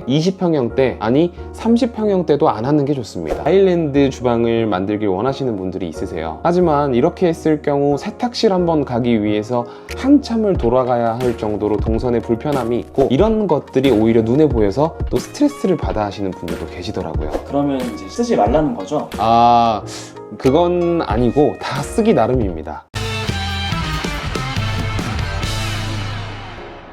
20평형대 아니 30평형대도 안 하는 게 좋습니다. 아일랜드 주방을 만들길 원하시는 분들이 있으세요. 하지만 이렇게 했을 경우 세탁실 한번 가기 위해서 한참을 돌아가야 할 정도로 동선에 불편함이 있고, 이런 것들이 오히려 눈에 보여서 또 스트레스를 받아 하시는 분들도 계시더라고요. 그러면 이제 쓰지 말라는 거죠? 그건 아니고 다 쓰기 나름입니다.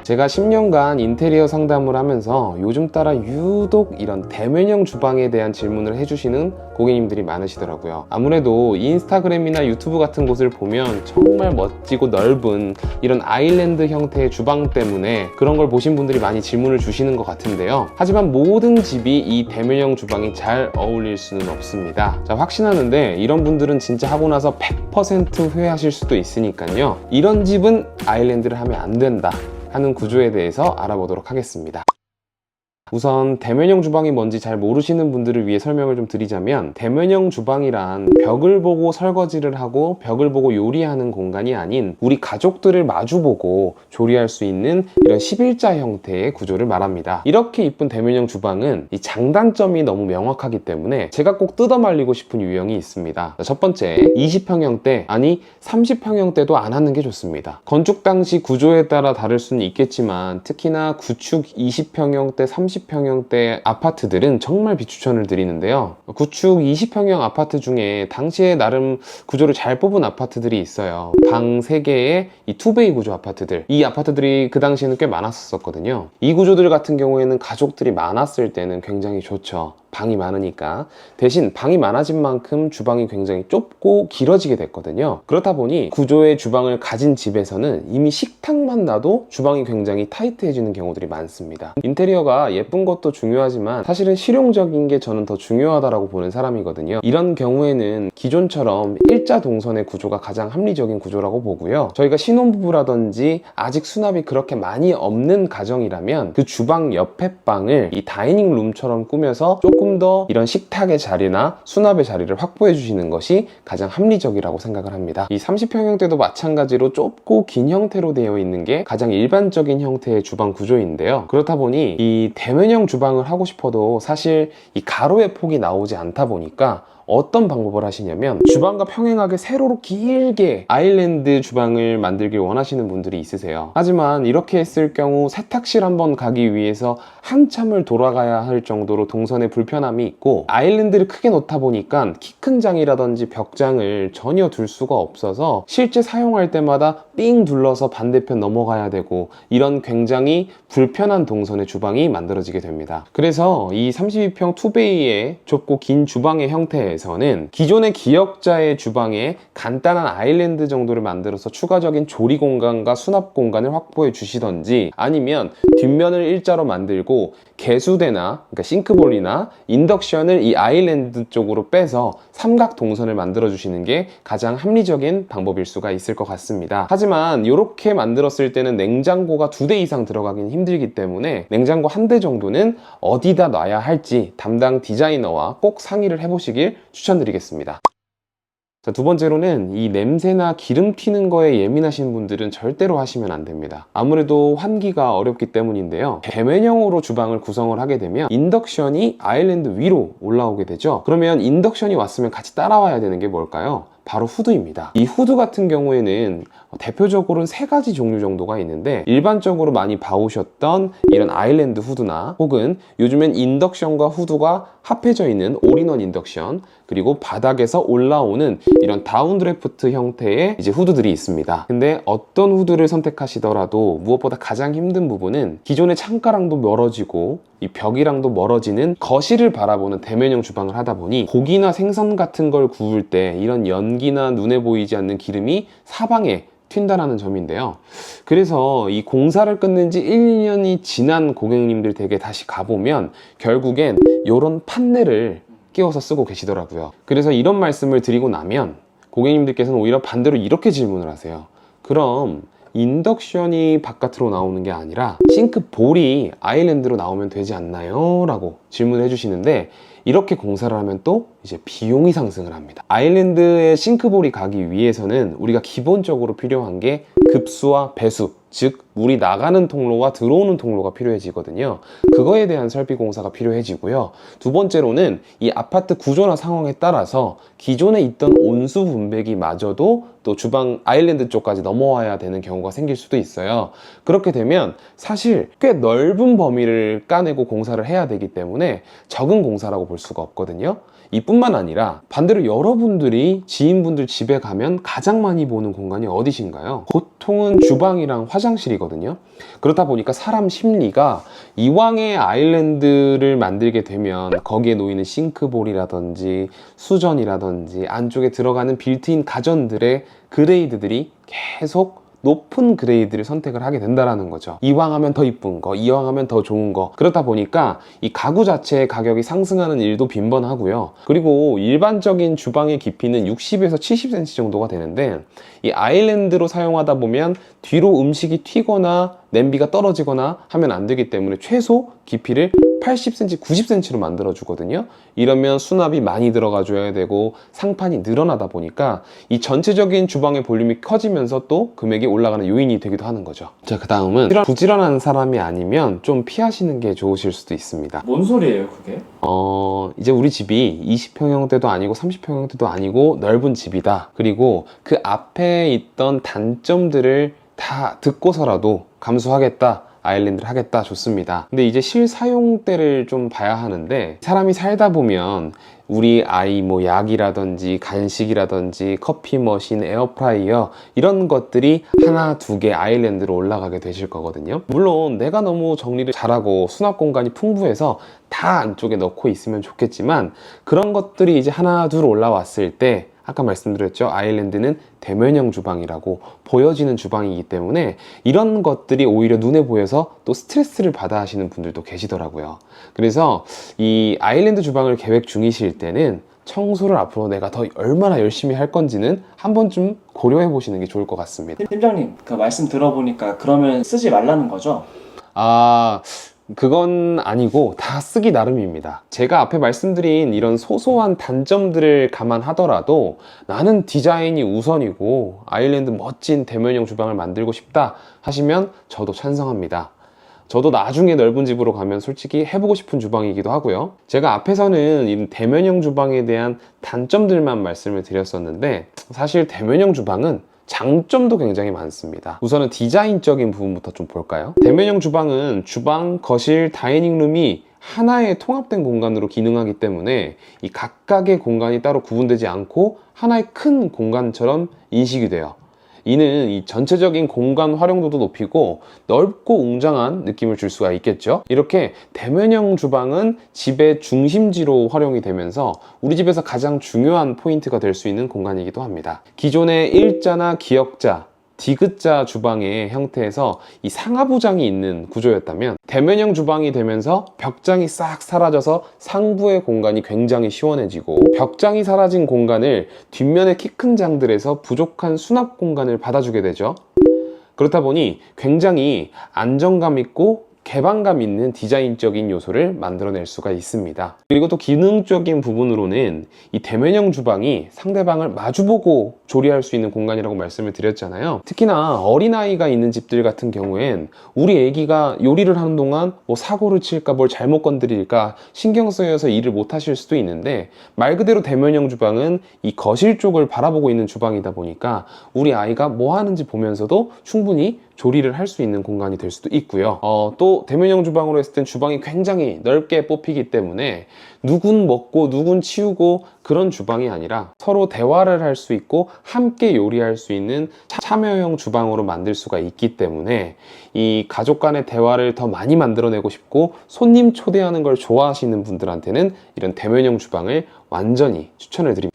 제가 10년간 인테리어 상담을 하면서 요즘 따라 유독 이런 대면형 주방에 대한 질문을 해주시는 고객님들이 많으시더라고요. 아무래도 인스타그램이나 유튜브 같은 곳을 보면 정말 멋지고 넓은 이런 아일랜드 형태의 주방 때문에 그런 걸 보신 분들이 많이 질문을 주시는 것 같은데요. 하지만 모든 집이 이 대면형 주방이 잘 어울릴 수는 없습니다. 자, 확신하는데 이런 분들은 진짜 하고 나서 100% 후회하실 수도 있으니까요. 이런 집은 아일랜드를 하면 안 된다 하는 구조에 대해서 알아보도록 하겠습니다. 우선 대면형 주방이 뭔지 잘 모르시는 분들을 위해 설명을 좀 드리자면, 대면형 주방이란 벽을 보고 설거지를 하고 벽을 보고 요리하는 공간이 아닌 우리 가족들을 마주보고 조리할 수 있는 이런 11자 형태의 구조를 말합니다. 이렇게 이쁜 대면형 주방은 이 장단점이 너무 명확하기 때문에 제가 꼭 뜯어말리고 싶은 유형이 있습니다. 첫 번째, 20평형대 아니 30평형대도 안 하는 게 좋습니다. 건축 당시 구조에 따라 다를 수는 있겠지만 특히나 구축 20평형대 30평형대 아파트들은 정말 비추천을 드리는데요. 구축 20평형 아파트 중에 당시에 나름 구조를 잘 뽑은 아파트들이 있어요. 방 3개의 이 투베이 구조 아파트들, 이 아파트들이 그 당시에는 꽤 많았었거든요. 이 구조들 같은 경우에는 가족들이 많았을 때는 굉장히 좋죠. 방이 많으니까. 대신 방이 많아진 만큼 주방이 굉장히 좁고 길어지게 됐거든요. 그렇다 보니 구조의 주방을 가진 집에서는 이미 식탁만 놔도 주방이 굉장히 타이트해지는 경우들이 많습니다. 인테리어가 예쁜 것도 중요하지만 사실은 실용적인 게 저는 더 중요하다고 보는 사람이거든요. 이런 경우에는 기존처럼 일자 동선의 구조가 가장 합리적인 구조라고 보고요. 저희가 신혼부부라든지 아직 수납이 그렇게 많이 없는 가정이라면 그 주방 옆에 방을 이 다이닝 룸처럼 꾸며서 조금 더 이런 식탁의 자리나 수납의 자리를 확보해 주시는 것이 가장 합리적이라고 생각을 합니다. 이 30평형대도 마찬가지로 좁고 긴 형태로 되어 있는 게 가장 일반적인 형태의 주방 구조인데요. 그렇다 보니 이 대면형 주방을 하고 싶어도 사실 이 가로의 폭이 나오지 않다 보니까 어떤 방법을 하시냐면, 주방과 평행하게 세로로 길게 아일랜드 주방을 만들길 원하시는 분들이 있으세요. 하지만 이렇게 했을 경우 세탁실 한번 가기 위해서 한참을 돌아가야 할 정도로 동선에 불편함이 있고, 아일랜드를 크게 놓다 보니까 키 큰 장이라든지 벽장을 전혀 둘 수가 없어서 실제 사용할 때마다 삥 둘러서 반대편 넘어가야 되고, 이런 굉장히 불편한 동선의 주방이 만들어지게 됩니다. 그래서 이 32평 투베이의 좁고 긴 주방의 형태에서는 기존의 기역자의 주방에 간단한 아일랜드 정도를 만들어서 추가적인 조리 공간과 수납 공간을 확보해 주시던지, 아니면 뒷면을 일자로 만들고 개수대나 그러니까 싱크볼이나 인덕션을 이 아일랜드 쪽으로 빼서 삼각 동선을 만들어 주시는 게 가장 합리적인 방법일 수가 있을 것 같습니다. 하지만 이렇게 만들었을 때는 냉장고가 2대 이상 들어가긴 힘들기 때문에 냉장고 1대 정도는 어디다 놔야 할지 담당 디자이너와 꼭 상의를 해보시길 추천드리겠습니다. 자, 두 번째로는 이 냄새나 기름 튀는 거에 예민하신 분들은 절대로 하시면 안 됩니다. 아무래도 환기가 어렵기 때문인데요. 대면형으로 주방을 구성을 하게 되면 인덕션이 아일랜드 위로 올라오게 되죠. 그러면 인덕션이 왔으면 같이 따라와야 되는 게 뭘까요? 바로 후드입니다. 이 후드 같은 경우에는 대표적으로는 3가지 종류 정도가 있는데, 일반적으로 많이 봐오셨던 이런 아일랜드 후드나 혹은 요즘엔 인덕션과 후드가 합해져 있는 올인원 인덕션, 그리고 바닥에서 올라오는 이런 다운드래프트 형태의 이제 후드들이 있습니다. 근데 어떤 후드를 선택하시더라도 무엇보다 가장 힘든 부분은 기존의 창가랑도 멀어지고 이 벽이랑도 멀어지는 거실을 바라보는 대면형 주방을 하다 보니 고기나 생선 같은 걸 구울 때 이런 연기나 눈에 보이지 않는 기름이 사방에 튄다라는 점인데요. 그래서 이 공사를 끝낸 지 1, 2년이 지난 고객님들 댁에 다시 가보면 결국엔 이런 판넬을 끼워서 쓰고 계시더라고요. 그래서 이런 말씀을 드리고 나면 고객님들께서는 오히려 반대로 이렇게 질문을 하세요. 그럼 인덕션이 바깥으로 나오는 게 아니라 싱크볼이 아일랜드로 나오면 되지 않나요? 라고 질문을 해주시는데, 이렇게 공사를 하면 또 이제 비용이 상승을 합니다. 아일랜드에 싱크볼이 가기 위해서는 우리가 기본적으로 필요한 게 급수와 배수, 즉 물이 나가는 통로와 들어오는 통로가 필요해지거든요. 그거에 대한 설비 공사가 필요해지고요. 두 번째로는 이 아파트 구조나 상황에 따라서 기존에 있던 온수 분배기 마저도 또 주방 아일랜드 쪽까지 넘어와야 되는 경우가 생길 수도 있어요. 그렇게 되면 사실 꽤 넓은 범위를 까내고 공사를 해야 되기 때문에 적은 공사라고 볼 수가 없거든요. 이뿐만 아니라 반대로 여러분들이 지인분들 집에 가면 가장 많이 보는 공간이 어디신가요? 보통은 주방이랑 화장실이거든요. 그렇다 보니까 사람 심리가 이왕에 아일랜드를 만들게 되면 거기에 놓이는 싱크볼이라든지 수전이라든지 안쪽에 들어가는 빌트인 가전들의 그레이드들이 계속 높은 그레이드를 선택을 하게 된다는 거죠. 이왕 하면 더 이쁜 거, 이왕 하면 더 좋은 거. 그렇다 보니까 이 가구 자체의 가격이 상승하는 일도 빈번하고요. 그리고 일반적인 주방의 깊이는 60에서 70cm 정도가 되는데 이 아일랜드로 사용하다 보면 뒤로 음식이 튀거나 냄비가 떨어지거나 하면 안 되기 때문에 최소 깊이를 80cm, 90cm로 만들어 주거든요. 이러면 수납이 많이 들어가 줘야 되고 상판이 늘어나다 보니까 이 전체적인 주방의 볼륨이 커지면서 또 금액이 올라가는 요인이 되기도 하는 거죠. 자, 그 다음은 부지런한 사람이 아니면 좀 피하시는 게 좋으실 수도 있습니다. 뭔 소리예요, 그게? 이제 우리 집이 20평형대도 아니고 30평형대도 아니고 넓은 집이다. 그리고 그 앞에 있던 단점들을 다 듣고서라도 감수하겠다. 아일랜드를 하겠다. 좋습니다. 근데 이제 실사용 때를 좀 봐야 하는데 사람이 살다 보면 우리 아이 뭐 약이라든지 간식이라든지 커피 머신, 에어프라이어 이런 것들이 하나 두 개 아일랜드로 올라가게 되실 거거든요. 물론 내가 너무 정리를 잘하고 수납 공간이 풍부해서 다 안쪽에 넣고 있으면 좋겠지만 그런 것들이 이제 하나 둘 올라왔을 때 아까 말씀드렸죠. 아일랜드는 대면형 주방이라고 보여지는 주방이기 때문에 이런 것들이 오히려 눈에 보여서 또 스트레스를 받아 하시는 분들도 계시더라고요. 그래서 이 아일랜드 주방을 계획 중이실 때는 청소를 앞으로 내가 더 얼마나 열심히 할 건지는 한 번쯤 고려해 보시는 게 좋을 것 같습니다. 팀장님, 그 말씀 들어보니까 그러면 쓰지 말라는 거죠? 그건 아니고 다 쓰기 나름입니다. 제가 앞에 말씀드린 이런 소소한 단점들을 감안하더라도 나는 디자인이 우선이고 아일랜드 멋진 대면형 주방을 만들고 싶다 하시면 저도 찬성합니다. 저도 나중에 넓은 집으로 가면 솔직히 해보고 싶은 주방이기도 하고요. 제가 앞에서는 이 대면형 주방에 대한 단점들만 말씀을 드렸었는데 사실 대면형 주방은 장점도 굉장히 많습니다. 우선은 디자인적인 부분부터 좀 볼까요? 대면형 주방은 주방, 거실, 다이닝룸이 하나의 통합된 공간으로 기능하기 때문에 이 각각의 공간이 따로 구분되지 않고 하나의 큰 공간처럼 인식이 돼요. 이는 이 전체적인 공간 활용도도 높이고 넓고 웅장한 느낌을 줄 수가 있겠죠. 이렇게 대면형 주방은 집의 중심지로 활용이 되면서 우리 집에서 가장 중요한 포인트가 될 수 있는 공간이기도 합니다. 기존의 일자나 기역자, 디귿자 주방의 형태에서 이 상하부장이 있는 구조였다면 대면형 주방이 되면서 벽장이 싹 사라져서 상부의 공간이 굉장히 시원해지고 벽장이 사라진 공간을 뒷면의 키 큰 장들에서 부족한 수납 공간을 받아주게 되죠. 그렇다 보니 굉장히 안정감 있고 개방감 있는 디자인적인 요소를 만들어낼 수가 있습니다. 그리고 또 기능적인 부분으로는 이 대면형 주방이 상대방을 마주보고 조리할 수 있는 공간이라고 말씀을 드렸잖아요. 특히나 어린아이가 있는 집들 같은 경우엔 우리 애기가 요리를 하는 동안 뭐 사고를 칠까 뭘 잘못 건드릴까 신경 쓰여서 일을 못 하실 수도 있는데 말 그대로 대면형 주방은 이 거실 쪽을 바라보고 있는 주방이다 보니까 우리 아이가 뭐 하는지 보면서도 충분히 조리를 할 수 있는 공간이 될 수도 있고요. 또 대면형 주방으로 했을 땐 주방이 굉장히 넓게 뽑히기 때문에 누군 먹고 누군 치우고 그런 주방이 아니라 서로 대화를 할 수 있고 함께 요리할 수 있는 참여형 주방으로 만들 수가 있기 때문에 이 가족 간의 대화를 더 많이 만들어내고 싶고 손님 초대하는 걸 좋아하시는 분들한테는 이런 대면형 주방을 완전히 추천을 드립니다.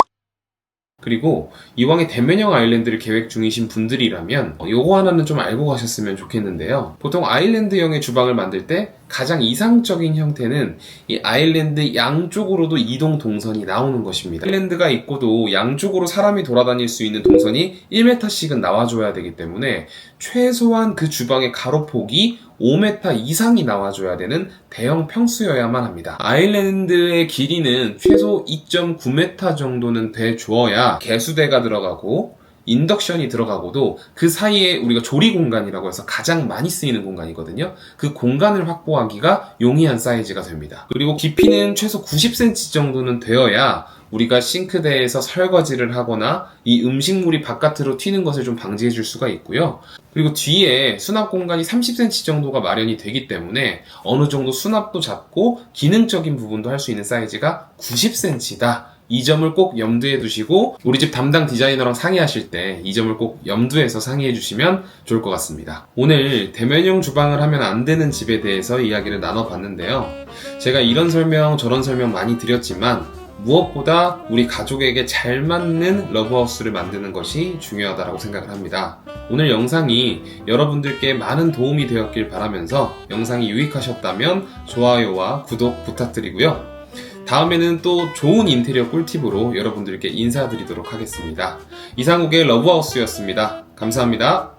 그리고 이왕에 대면형 아일랜드를 계획 중이신 분들이라면 요거 하나는 좀 알고 가셨으면 좋겠는데요. 보통 아일랜드형의 주방을 만들 때 가장 이상적인 형태는 이 아일랜드 양쪽으로도 이동 동선이 나오는 것입니다. 아일랜드가 있고도 양쪽으로 사람이 돌아다닐 수 있는 동선이 1m씩은 나와줘야 되기 때문에 최소한 그 주방의 가로폭이 5m 이상이 나와줘야 되는 대형 평수여야만 합니다. 아일랜드의 길이는 최소 2.9m 정도는 돼 주어야 개수대가 들어가고 인덕션이 들어가고도 그 사이에 우리가 조리 공간이라고 해서 가장 많이 쓰이는 공간이거든요. 그 공간을 확보하기가 용이한 사이즈가 됩니다. 그리고 깊이는 최소 90cm 정도는 되어야 우리가 싱크대에서 설거지를 하거나 이 음식물이 바깥으로 튀는 것을 좀 방지해 줄 수가 있고요. 그리고 뒤에 수납 공간이 30cm 정도가 마련이 되기 때문에 어느 정도 수납도 잡고 기능적인 부분도 할 수 있는 사이즈가 90cm다. 이 점을 꼭 염두에 두시고 우리 집 담당 디자이너랑 상의하실 때 이 점을 꼭 염두에서 상의해 주시면 좋을 것 같습니다. 오늘 대면형 주방을 하면 안 되는 집에 대해서 이야기를 나눠봤는데요. 제가 이런 설명 저런 설명 많이 드렸지만 무엇보다 우리 가족에게 잘 맞는 러브하우스를 만드는 것이 중요하다고 생각을 합니다. 오늘 영상이 여러분들께 많은 도움이 되었길 바라면서 영상이 유익하셨다면 좋아요와 구독 부탁드리고요. 다음에는 또 좋은 인테리어 꿀팁으로 여러분들께 인사드리도록 하겠습니다. 이상욱의 러브하우스였습니다. 감사합니다.